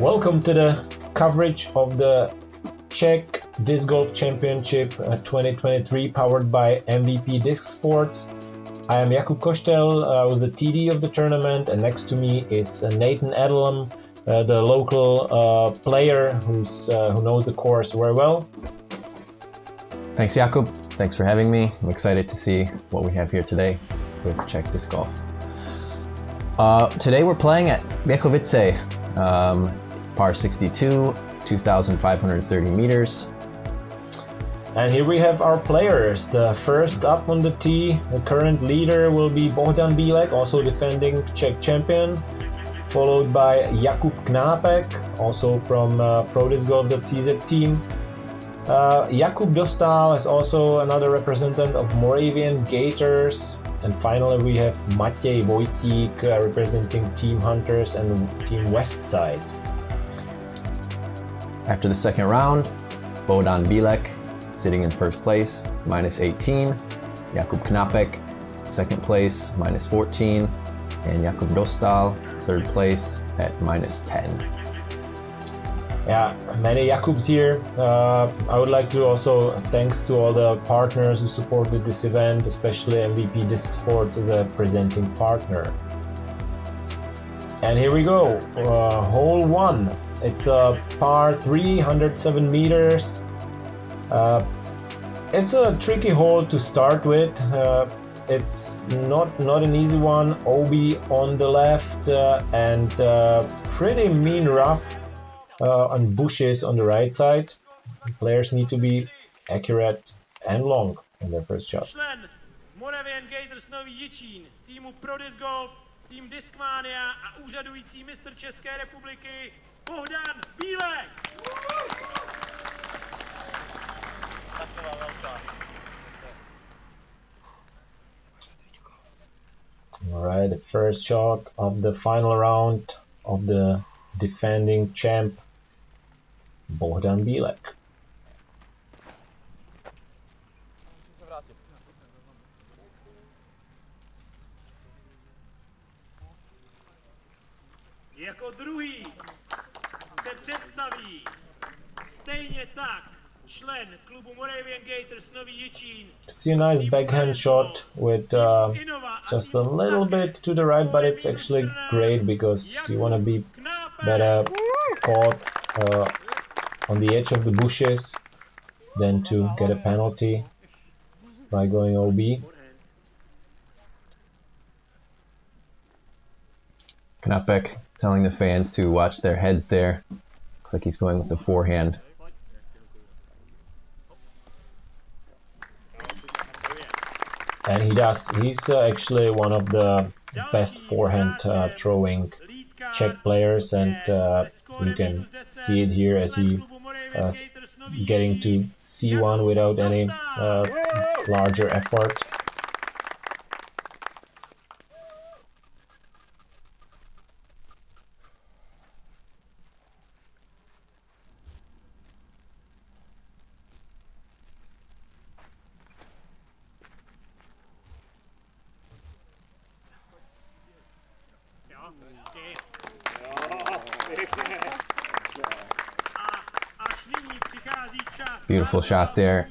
Welcome to the coverage of the Czech Disc Golf Championship 2023 powered by MVP Disc Sports. I am Jakub Kostel, I was the TD of the tournament, and next to me is Nathan Adlam, the local player who knows the course very well. Thanks Jakub, thanks for having me. I'm excited to see what we have here today with Czech Disc Golf. Today we're playing at Bechovice, par 62, 2,530 meters. And here we have our players. The first up on the tee, the current leader will be Bílek, also defending Czech champion, followed by Jakub Knápek, also from ProDiscgolf.cz team. Jakub Dostál is also another representative of Moravian Gators. And finally we have Vojtík representing Team Hunters and Team Westside. After the second round, Bílek sitting in first place, minus 18. Jakub Knápek, second place, minus 14. And Jakub Dostál, third place at minus 10. Yeah, many Jakubs here. I would like to also thanks to all the partners who supported this event, especially MVP Disc Sports as a presenting partner. And here we go, hole 1. It's a par 3, 107 meters. It's a tricky hole to start with. It's not an easy one. OB on the left and pretty mean rough on bushes on the right side. Players need to be accurate and long in their first shot. Člen Moravian Gators Nový Jičín, týmu ProDiscgolf, tým Discmania a úřadující mistr České republiky Bílek. Alright, the first shot of the final round of the defending champ Bílek. Jako druhý se představí stejně tak člen klubu Moravian Gators Nový Jičín. It's a nice backhand shot with just a little bit to the right, but it's actually great because you want to be better caught on the edge of the bushes than to get a penalty by going OB. Knápek telling the fans to watch their heads there. Looks like he's going with the forehand. And he does. He's actually one of the best forehand throwing Czech players, and you can see it here as he getting to C1 without any larger effort. Beautiful shot there.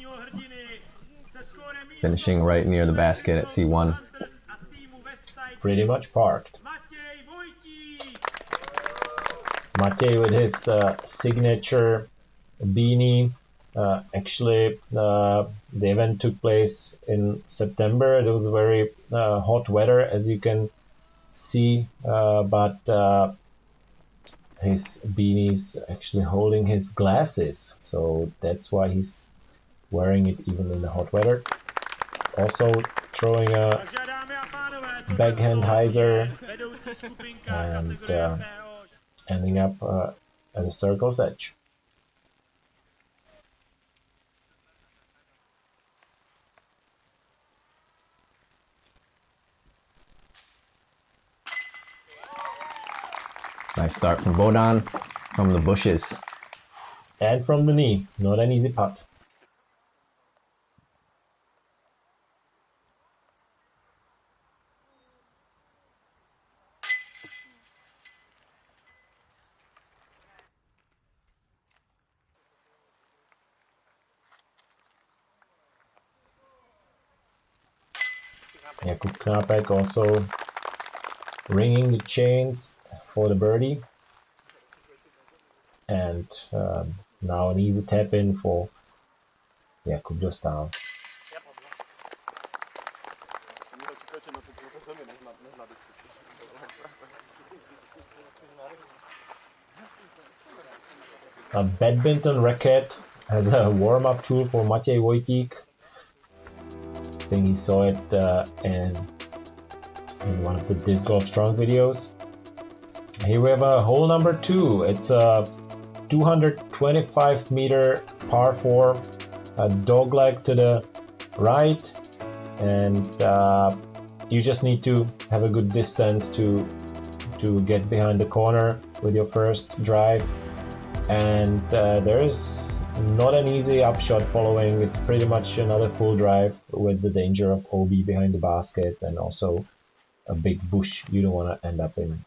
Finishing right near the basket at C1. Pretty much parked. Matěj with his signature beanie. Actually, the event took place in September. It was very hot weather, as you can see, but his beanie's actually holding his glasses, so that's why he's wearing it even in the hot weather. Also throwing a backhand hyzer and ending up at a circle's edge. Nice start from Bodan from the bushes. And from the knee, not an easy putt. Jakub Knápek also ringing the chains for the birdie. And now an easy tap in for Jakub Dostál. A badminton racket as a warm-up tool for Matěj Vojtík. I think he saw it in one of the Disc Golf Strong videos. Here we have a hole number 2. It's a 225 meter par 4, a dogleg to the right, and you just need to have a good distance to get behind the corner with your first drive. And there's not an easy upshot following. It's pretty much another full drive with the danger of OB behind the basket and also a big bush you don't want to end up in.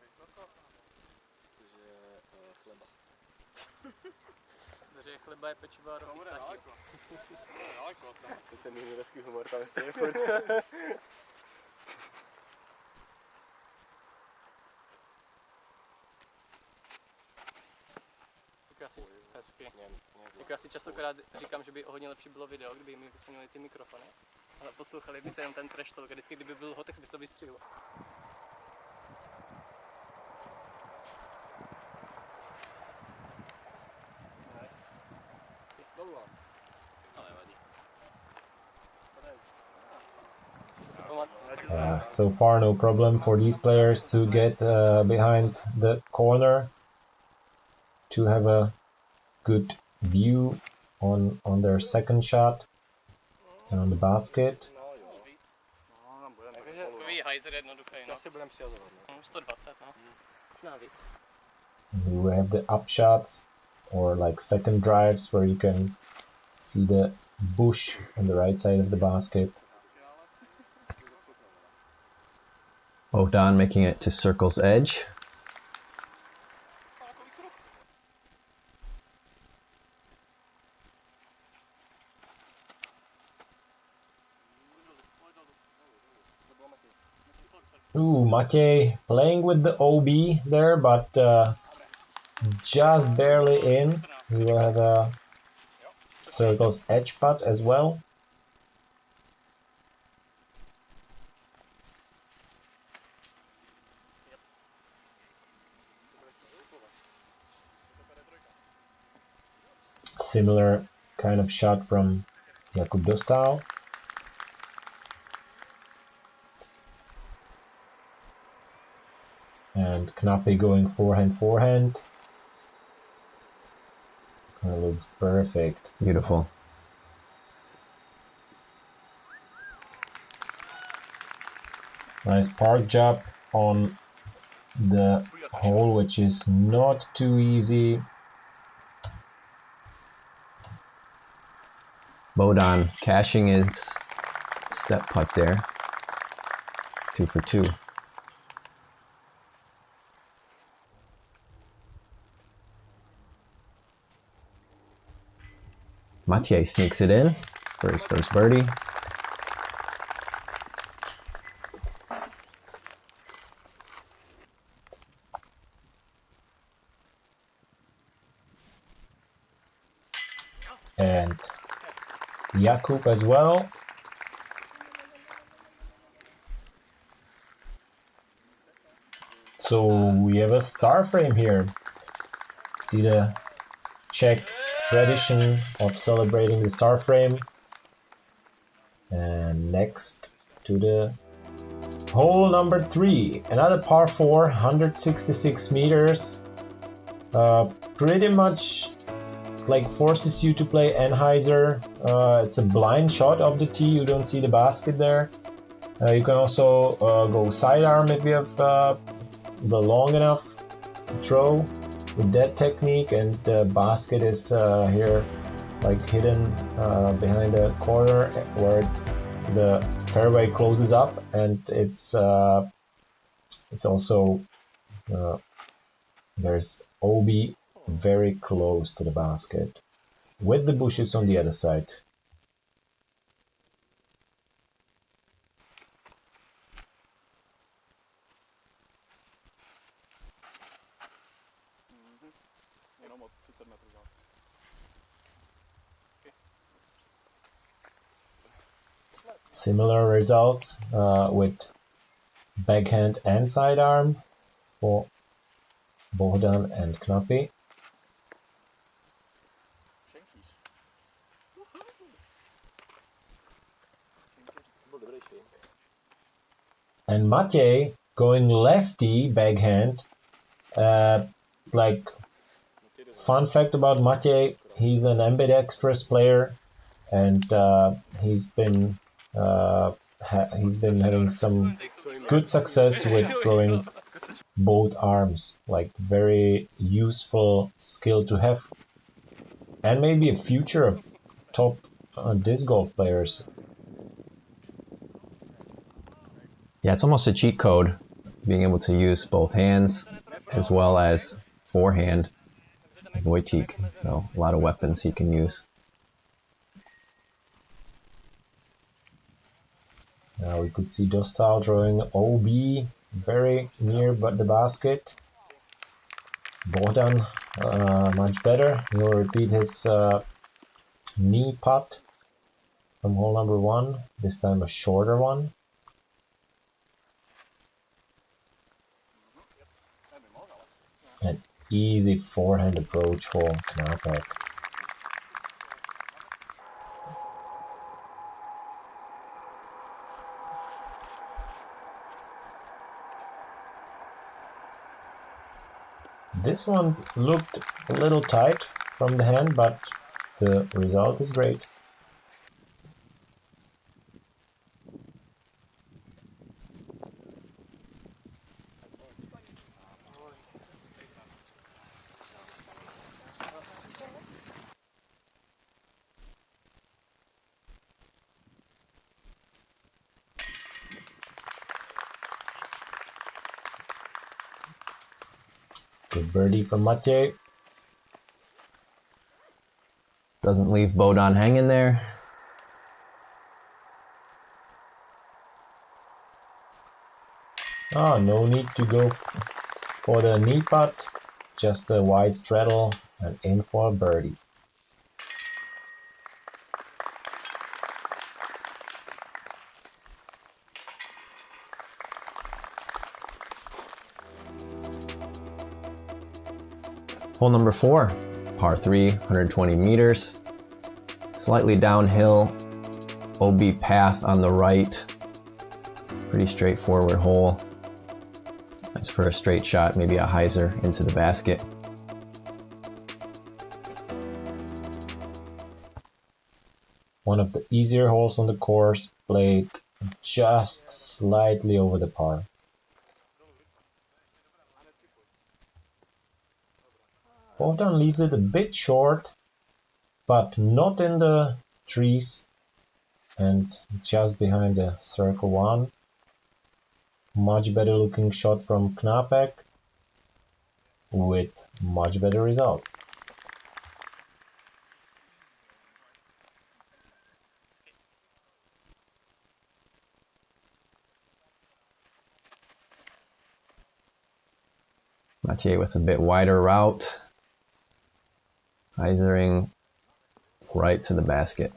Já si častokrát říkám, že by hodně lepší bylo video, kdyby mi vyměnili ty mikrofony, ale poslouchali by se jenom ten trash talk a vždycky, kdyby byl hot, tak by to vystřihlo. So far no problem for these players to get behind the corner to have a good view on their second shot and on the basket. Here we have the up shots or like second drives where you can see the bush on the right side of the basket. Bohdan making it to circle's edge. Ooh, Matěj playing with the OB there, but just barely in. He will have a circle's edge putt as well. Similar kind of shot from Jakub Dostál. And Knápek going forehand. That looks perfect. Beautiful. Nice park job on the hole, which is not too easy. Bohdan cashing his step putt there. 2 for 2. Matěj sneaks it in for his first birdie. And Jakub as well. So we have a star frame here. See the Czech tradition of celebrating the star frame. And next to the hole number 3, another par 4, 166 meters. Pretty much like forces you to play Anheuser. It's a blind shot of the tee, you don't see the basket there. You can also go sidearm if you have the long enough throw with that technique, and the basket is here like hidden behind the corner where the fairway closes up, and it's also there's OB very close to the basket with the bushes on the other side. Similar results with backhand and sidearm for Bohdan and Knapi. And Matěj going lefty backhand. Like, fun fact about Matěj, he's an ambidextrous player, and he's been having some good success with throwing both arms. Like, very useful skill to have, and maybe a future of top disc golf players. Yeah, it's almost a cheat code, being able to use both hands as well as forehand, like Vojtík. So a lot of weapons he can use. Now we could see Dostál throwing OB very near the basket. Bohdan much better. He'll repeat his knee putt from hole number 1, this time a shorter one. An easy forehand approach for Knápek. This one looked a little tight from the hand, but the result is great. Good birdie from Matěj. Doesn't leave Bohdan hanging there. Oh, no need to go for the knee putt, just a wide straddle and in for a birdie. Hole number 4, par 3, 120 meters. Slightly downhill, OB path on the right. Pretty straightforward hole. Nice for a straight shot, maybe a hyzer into the basket. One of the easier holes on the course, played just slightly over the par. Bohdan leaves it a bit short, but not in the trees and just behind the circle 1. Much better looking shot from Knápek with much better result. Matěj with a bit wider route. Hyzering right to the basket.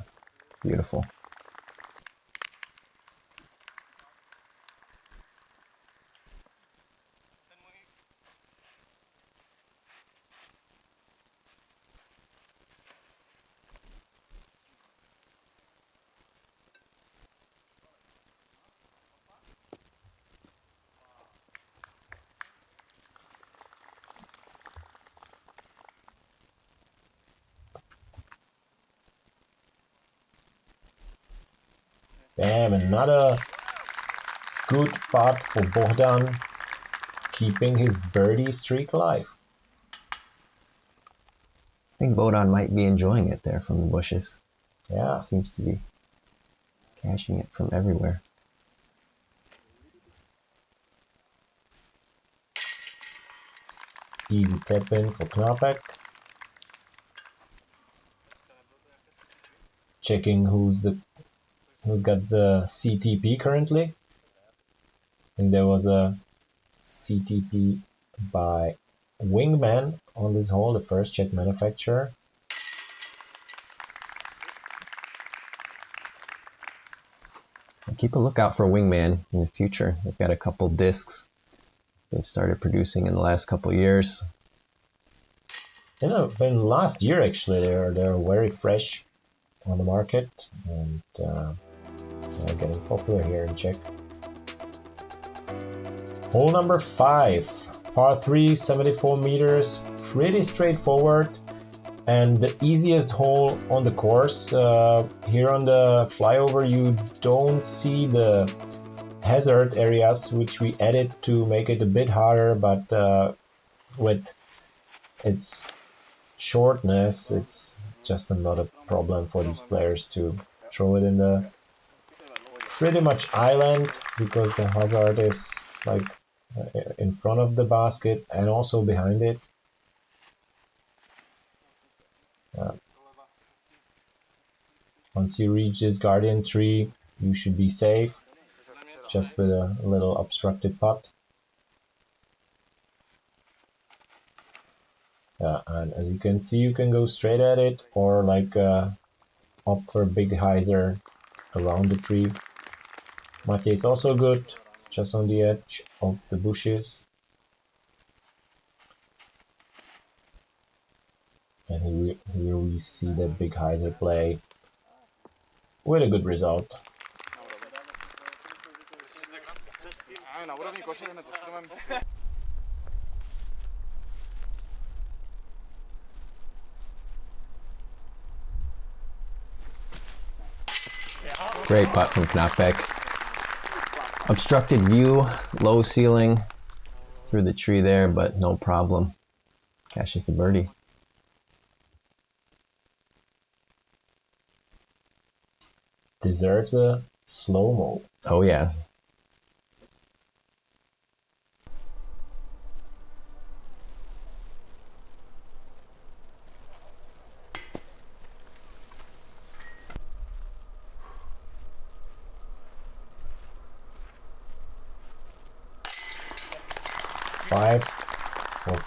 Beautiful. Damn, another good putt for Bohdan, keeping his birdie streak alive. I think Bohdan might be enjoying it there from the bushes. Yeah, Seems to be catching it from everywhere. easy tap in for Knápek. Checking who's got the CTP currently. I think there was a CTP by Wingman on this hole, the first Czech manufacturer. Keep a lookout for Wingman in the future. They've got a couple discs they've started producing in the last couple years. You know, in last year actually, they're very fresh on the market, and they're getting popular here in Czech. Hole number 5, par 3, 74 meters, pretty straightforward, and the easiest hole on the course. Here on the flyover you don't see the hazard areas, which we added to make it a bit harder, but with its shortness, it's just not a problem for these players to throw it in the pretty much island, because the hazard is like in front of the basket and also behind it. Once you reach this guardian tree, you should be safe, just with a little obstructed putt. And as you can see, you can go straight at it, or like opt for a big hyzer around the tree. Matej is also good, just on the edge of the bushes. And here we see the big hyzer play with a good result. Great putt from Knápek. Obstructed view, low ceiling through the tree there, but no problem. Cashes the birdie. Deserves a slow-mo. Oh yeah.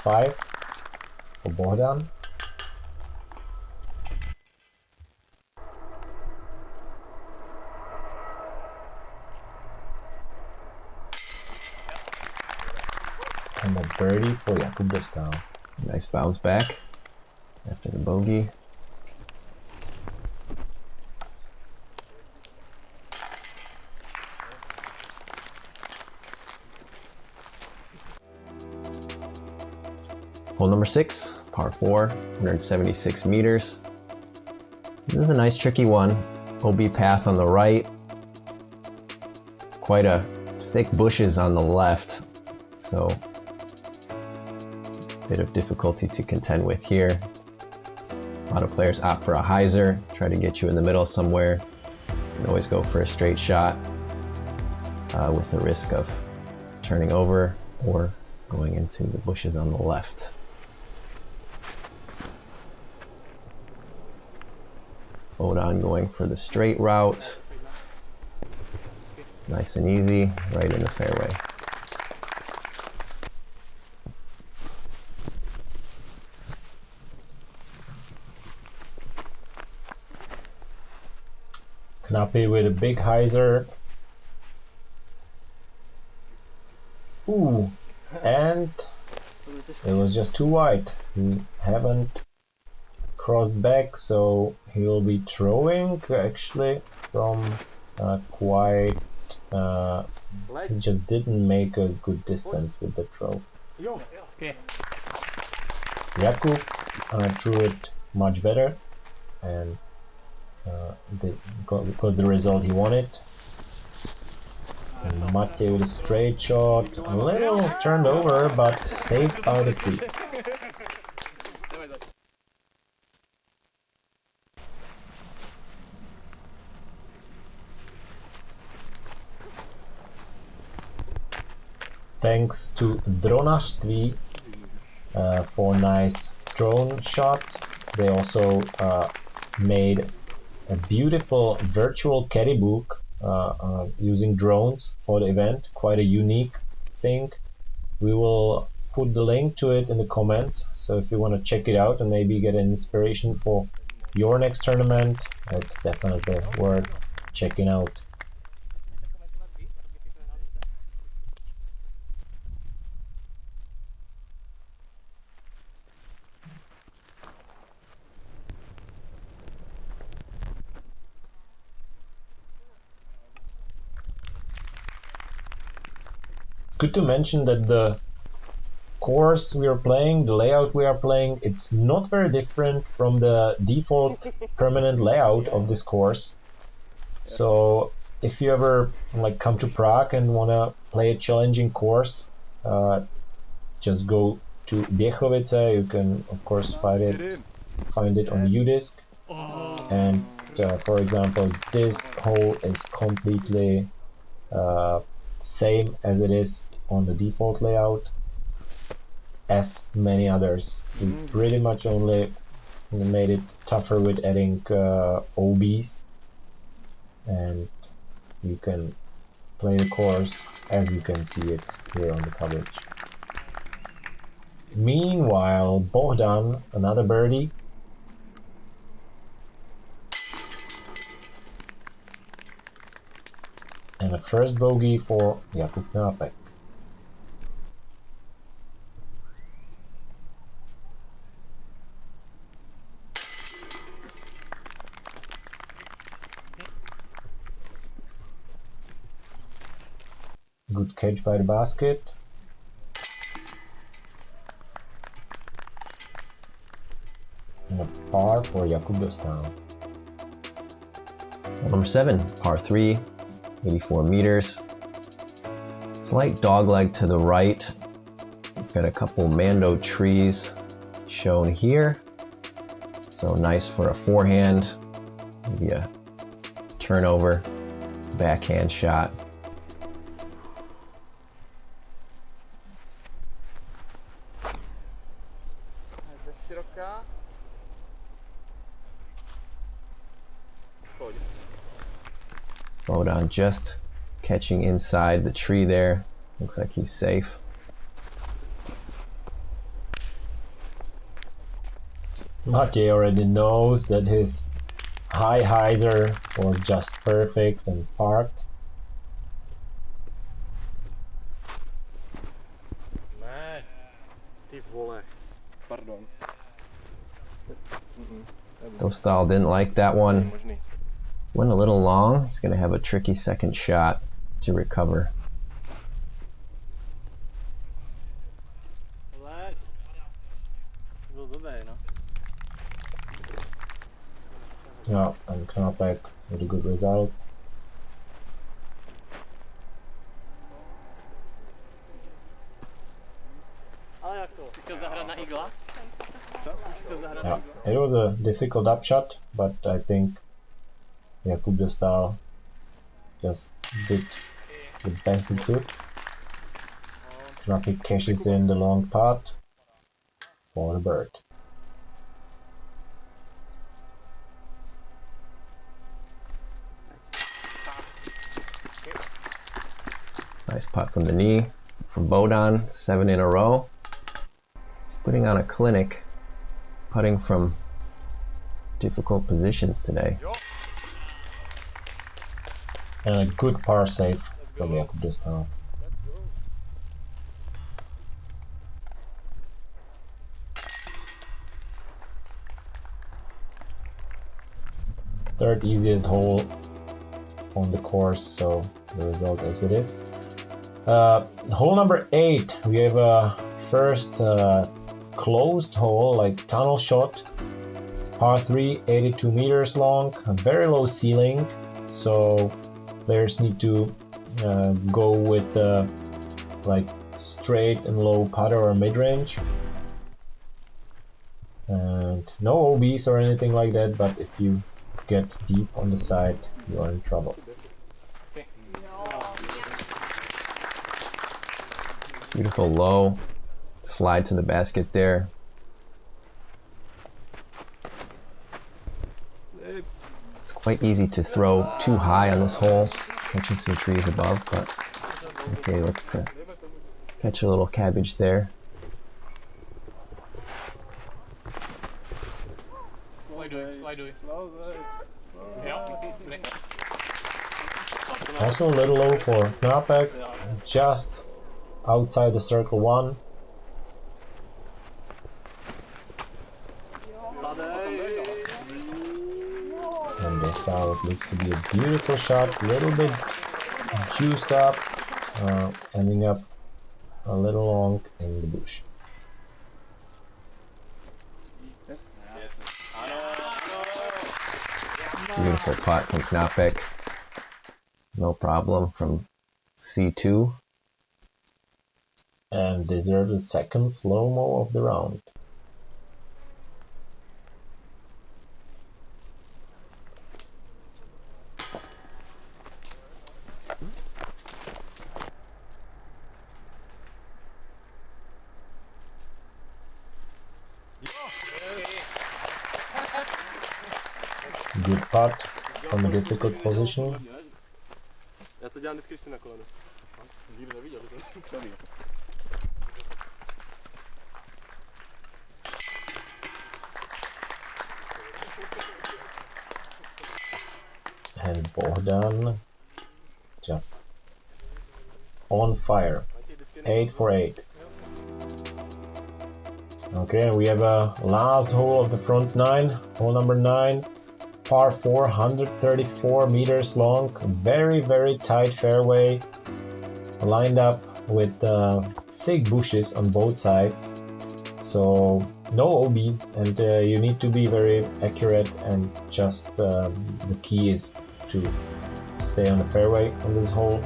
Five for Bohdan. And a birdie for Jakub Dostál. Nice bounce back after the bogey. Hole number 6, par 4, 176 meters. This is a nice tricky one. OB path on the right. Quite a thick bushes on the left, so a bit of difficulty to contend with here. A lot of players opt for a hyzer, try to get you in the middle somewhere. You can always go for a straight shot with the risk of turning over or going into the bushes on the left. Bohdan going for the straight route. Nice and easy, right in the fairway. Knappe with a big hyzer. Ooh, and it was just too wide. We haven't crossed back, so he'll be throwing actually from quite. He just didn't make a good distance with the throw. Jakub threw it much better and got the result he wanted. And Matej with a straight shot, a little turned over, but saved by the tree. Thanks to Dronařství for nice drone shots. They also made a beautiful virtual caddy book using drones for the event. Quite a unique thing. We will put the link to it in the comments. So if you want to check it out and maybe get an inspiration for your next tournament, it's definitely worth checking out. It's good to mention that the course we are playing, the layout we are playing, it's not very different from the default permanent layout of this course. So if you ever like come to Prague and want to play a challenging course, just go to Bechovice. You can of course find it on UDisc. And for example, this hole is completely same as it is on the default layout as many others. We pretty much only made it tougher with adding OBs, and you can play the course as you can see it here on the coverage. Meanwhile, Bohdan, another birdie. And a first bogey for Jakub Knápek. Good catch by the basket. And a par for Jakub Dostál. Number 7, par 3, 84 meters. Slight dogleg to the right. We've got a couple Mando trees shown here. So nice for a forehand, maybe a turnover, backhand shot. Bohdan just catching inside the tree there. Looks like he's safe. Matej already knows that his high hyzer was just perfect and parked. Ne, ty vole, pardon. Dostál didn't like that one. Went a little long. He's going to have a tricky second shot to recover. Yeah, and Knápek with a good result. Yeah, it was a difficult upshot, but I think Jakub Dostál just did the best he could. Knápek cashes in the long putt for the bird. Nice putt from the knee from Bohdan, 7 in a row. He's putting on a clinic, putting from difficult positions today. And a good par save from Jakub Dostál. Third easiest hole on the course, so the result as it is. Hole number 8, we have a first closed hole, like tunnel shot, par 3, 82 meters long, a very low ceiling, so players need to go with like straight and low putter or mid-range. And no OBs or anything like that, but if you get deep on the side, you are in trouble. Beautiful low slide to the basket there. It's quite easy to throw too high on this hole, catching some trees above, but Matej looks to catch a little cabbage there. Slajduj. Also a little low for Knápek, just outside the circle 1. And Dostál, it looks to be a beautiful shot, a little bit juiced up, ending up a little long in the bush. Beautiful putt from Knápek. No problem from C2. And deserves the second slow-mo of the round. Good putt from a difficult position. Já to dělám vždycky, když jsi na kolenu. Nikdy neviděl, to je And Bohdan just on fire. 8 for 8. Okay, we have a last hole of the front 9, hole number 9, par 4, 134 meters long, very tight fairway, lined up with thick bushes on both sides, so no OB, and you need to be very accurate, and just the key is to stay on the fairway on this hole,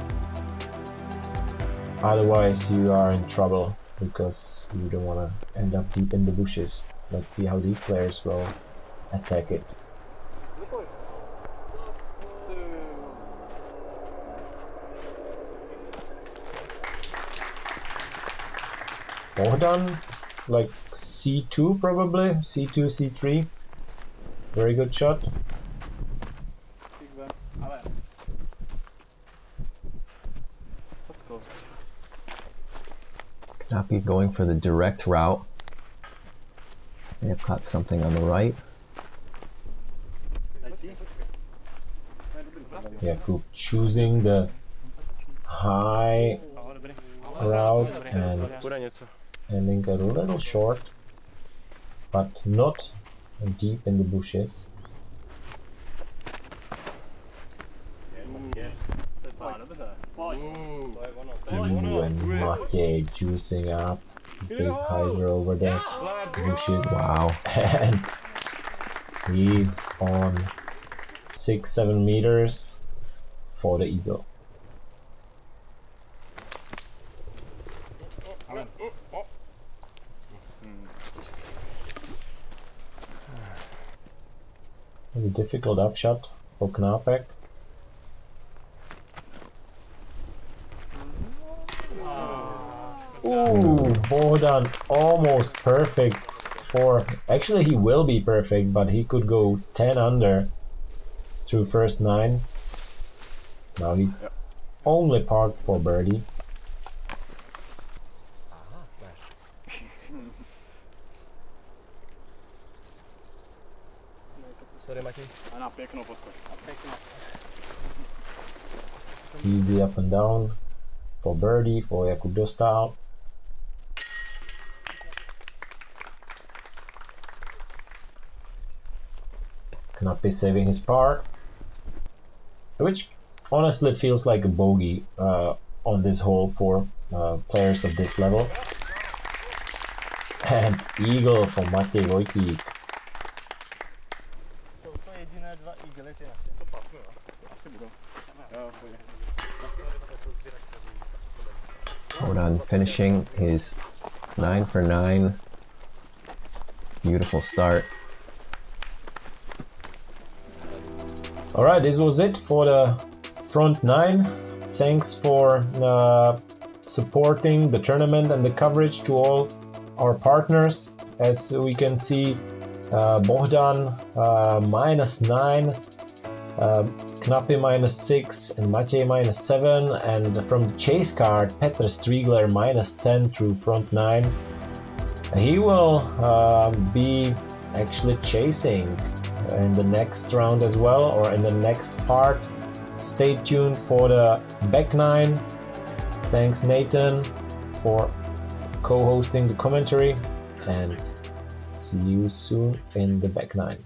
otherwise you are in trouble because you don't want to end up deep in the bushes. Let's see how these players will attack it. Bohdan, like C2 probably, C2, C3, very good shot. Knápek going for the direct route. May have caught something on the right. Jakub choosing the high route and ending a little short, but not deep in the bushes. And Matěj juicing up, big hyzer over the bushes. Wow. And he's on 6-7 meters for the eagle. It's a difficult upshot for Knápek. Ooh, Bohdan almost perfect for... Actually, he will be perfect, but he could go 10 under through first 9. Now he's only parked for birdie. Easy up and down for birdie for Jakub Dostál. Knápek saving his par, which honestly feels like a bogey on this hole for players of this level. And eagle for Matěj Vojtík. Bohdan finishing his 9 for 9. Beautiful start. Alright, this was it for the front 9. Thanks for supporting the tournament and the coverage to all our partners. As we can see, Bohdan -9, Knápek -6, and Matěj -7, and from the chase card, Petr Striegler -10 through front 9. He will be actually chasing in the next round as well, or in the next part. Stay tuned for the back nine. Thanks Nathan for co-hosting the commentary, and see you soon in the back nine.